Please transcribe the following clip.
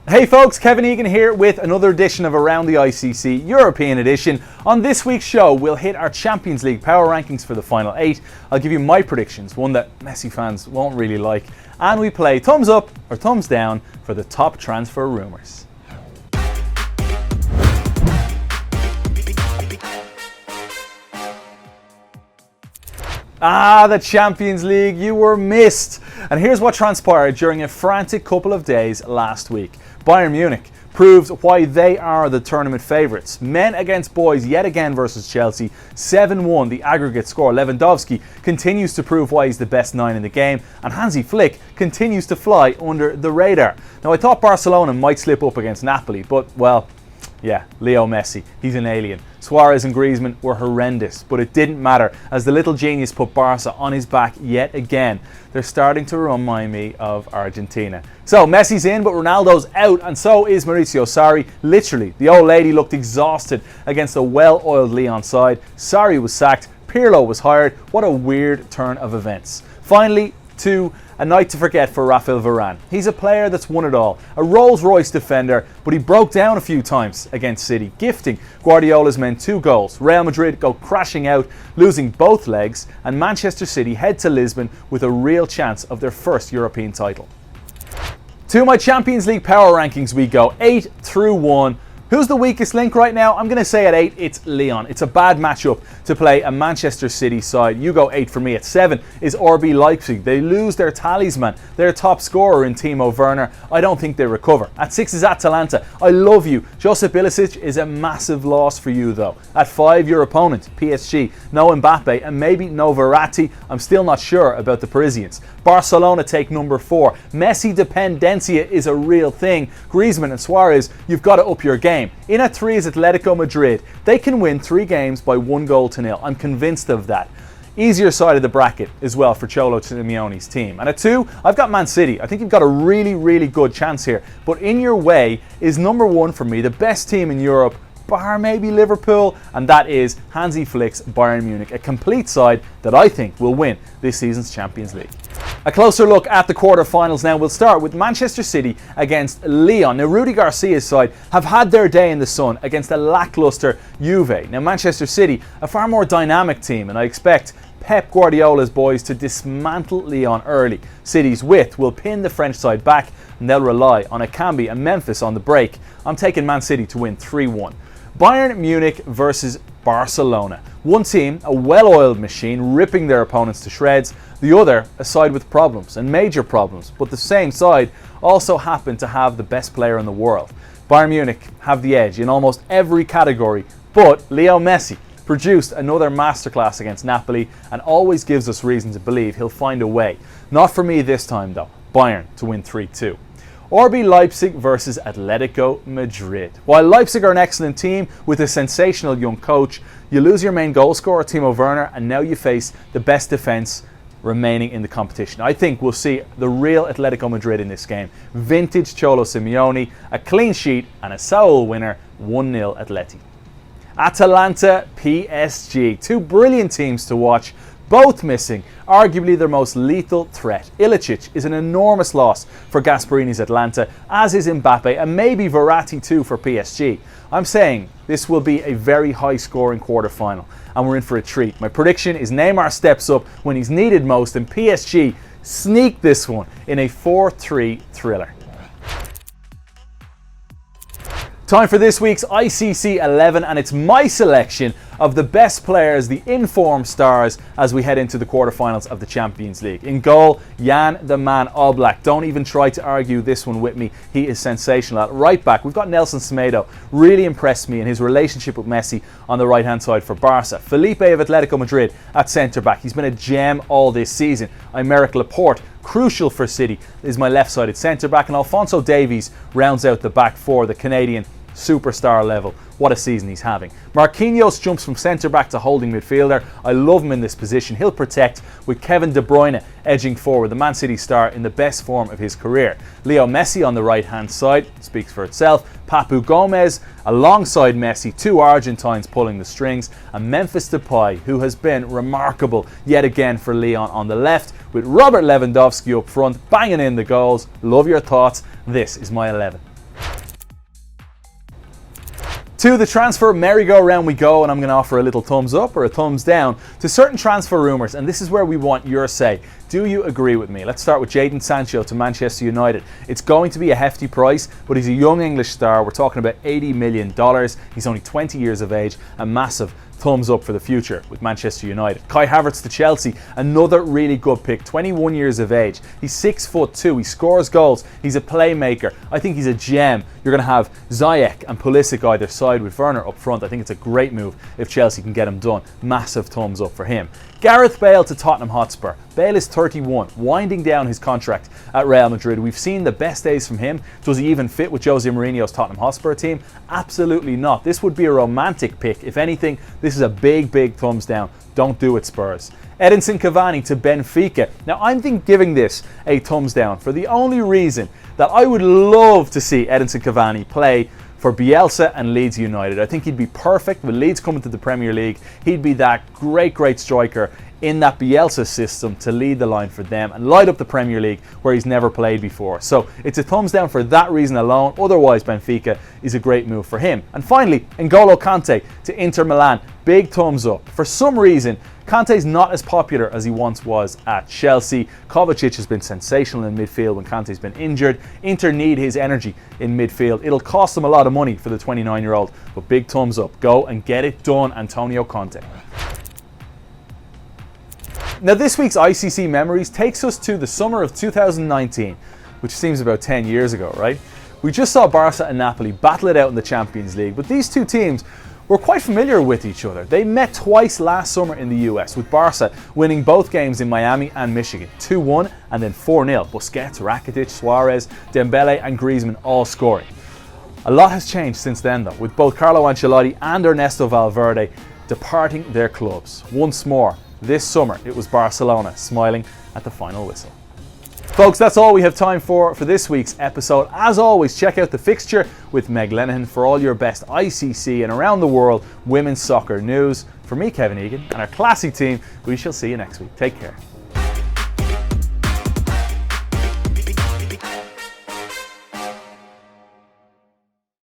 Hey folks, Kevin Egan here with another edition of Around the ICC European Edition. On this week's show, we'll hit our Champions League power rankings for the final 8. I'll give you my predictions, one that Messi fans won't really like, and we play thumbs up or thumbs down for the top transfer rumours. The Champions League, you were missed. And here's what transpired during a frantic couple of days last week. Bayern Munich proves why they are the tournament favourites. Men against boys yet again versus Chelsea. 7-1 the aggregate score. Lewandowski continues to prove why he's the best 9 in the game. And Hansi Flick continues to fly under the radar. Now I thought Barcelona might slip up against Napoli, but well, yeah, Leo Messi, he's an alien. Suarez and Griezmann were horrendous, but it didn't matter as the little genius put Barca on his back yet again. They're starting to remind me of Argentina. So Messi's in, but Ronaldo's out, and so is Maurizio Sarri. Literally, the old lady looked exhausted against a well-oiled Lyon side. Sarri was sacked, Pirlo was hired. What a weird turn of events. Finally, to a night to forget for Rafael Varane. He's a player that's won it all, a Rolls-Royce defender, but he broke down a few times against City, gifting Guardiola's men 2 goals. Real Madrid go crashing out, losing both legs, and Manchester City head to Lisbon with a real chance of their first European title. To my Champions League power rankings we go, 8 through 1. Who's the weakest link right now? I'm going to say at 8, it's Lyon. It's a bad matchup to play a Manchester City side. You go 8 for me. At 7 is RB Leipzig. They lose their talisman, their top scorer in Timo Werner. I don't think they recover. At 6 is Atalanta. I love you. Josip Ilicic is a massive loss for you though. At 5, your opponent, PSG. No Mbappe and maybe no Verratti. I'm still not sure about the Parisians. Barcelona take number 4. Messi dependencia is a real thing. Griezmann and Suarez, you've got to up your game. In at 3 is Atletico Madrid. They can win 3 games by 1-0. I'm convinced of that. Easier side of the bracket as well for Cholo Simeone's team. And at 2, I've got Man City. I think you've got a really good chance here. But in your way is number 1 for me, the best team in Europe, bar maybe Liverpool, and that is Hansi Flick's Bayern Munich, a complete side that I think will win this season's Champions League. A closer look at the quarter-finals now. We'll start with Manchester City against Lyon. Now, Rudy Garcia's side have had their day in the sun against a lacklustre Juve. Now, Manchester City, a far more dynamic team, and I expect Pep Guardiola's boys to dismantle Lyon early. City's width will pin the French side back, and they'll rely on Akambi and Memphis on the break. I'm taking Man City to win 3-1. Bayern Munich versus Barcelona. One team, a well-oiled machine, ripping their opponents to shreds. The other, a side with problems, and major problems. But the same side also happen to have the best player in the world. Bayern Munich have the edge in almost every category, but Leo Messi produced another masterclass against Napoli and always gives us reason to believe he'll find a way. Not for me this time though. Bayern to win 3-2. RB Leipzig versus Atletico Madrid. While Leipzig are an excellent team with a sensational young coach, you lose your main goal scorer Timo Werner and now you face the best defence remaining in the competition. I think we'll see the real Atletico Madrid in this game. Vintage Cholo Simeone, a clean sheet and a Saul winner, 1-0 Atleti. Atalanta PSG. 2 brilliant teams to watch, both missing arguably their most lethal threat. Ilicic is an enormous loss for Gasperini's Atlanta, as is Mbappe and maybe Verratti too for PSG. I'm saying this will be a very high scoring quarter-final and we're in for a treat. My prediction is Neymar steps up when he's needed most and PSG sneak this one in a 4-3 thriller. Time for this week's ICC 11 and it's my selection of the best players, the in-form stars as we head into the quarterfinals of the Champions League. In goal, Jan the Man Oblak. Don't even try to argue this one with me. He is sensational. At right back, we've got Nelson Semedo. Really impressed me in his relationship with Messi on the right-hand side for Barca. Felipe of Atletico Madrid at centre-back. He's been a gem all this season. Aymeric Laporte, crucial for City, is my left-sided centre-back. And Alphonso Davies rounds out the back four, the Canadian superstar level. What a season he's having. Marquinhos jumps from centre-back to holding midfielder. I love him in this position. He'll protect with Kevin De Bruyne edging forward, the Man City star in the best form of his career. Leo Messi on the right-hand side, speaks for itself. Papu Gomez alongside Messi, 2 Argentines pulling the strings, and Memphis Depay, who has been remarkable yet again for Lyon on the left, with Robert Lewandowski up front, banging in the goals. Love your thoughts. This is my 11. To the transfer merry-go-round we go, and I'm going to offer a little thumbs up or a thumbs down to certain transfer rumours, and this is where we want your say. Do you agree with me? Let's start with Jadon Sancho to Manchester United. It's going to be a hefty price, but he's a young English star. We're talking about $80 million. He's only 20 years of age. A massive thumbs up for the future with Manchester United. Kai Havertz to Chelsea, another really good pick, 21 years of age. He's 6'2", he scores goals, he's a playmaker. I think he's a gem. You're going to have Ziyech and Pulisic either side with Werner up front. I think it's a great move if Chelsea can get him done. Massive thumbs up for him. Gareth Bale to Tottenham Hotspur. Bale is 31, winding down his contract at Real Madrid. We've seen the best days from him. Does he even fit with Jose Mourinho's Tottenham Hotspur team? Absolutely not. This would be a romantic pick. If anything, this is a big thumbs down. Don't do it, Spurs. Edinson Cavani to Benfica. Now, I'm giving this a thumbs down for the only reason that I would love to see Edinson Cavani play for Bielsa and Leeds United. I think he'd be perfect with Leeds coming to the Premier League. He'd be that great striker in that Bielsa system to lead the line for them and light up the Premier League where he's never played before. So it's a thumbs down for that reason alone. Otherwise, Benfica is a great move for him. And finally, N'Golo Kante to Inter Milan. Big thumbs up. For some reason, Kante's not as popular as he once was at Chelsea. Kovacic has been sensational in midfield when Kante's been injured. Inter need his energy in midfield. It'll cost them a lot of money for the 29-year-old, but big thumbs up. Go and get it done, Antonio Conte. Now, this week's ICC Memories takes us to the summer of 2019, which seems about 10 years ago, right? We just saw Barca and Napoli battle it out in the Champions League, but these two teams were quite familiar with each other. They met twice last summer in the US, with Barca winning both games in Miami and Michigan, 2-1 and then 4-0. Busquets, Rakitic, Suarez, Dembele and Griezmann all scoring. A lot has changed since then though, with both Carlo Ancelotti and Ernesto Valverde departing their clubs. Once more, this summer it was Barcelona smiling at the final whistle. Folks, that's all we have time for this week's episode. As always, check out the fixture with Meg Lenihan for all your best ICC and around the world women's soccer news. For me, Kevin Egan, and our classy team, we shall see you next week. Take care.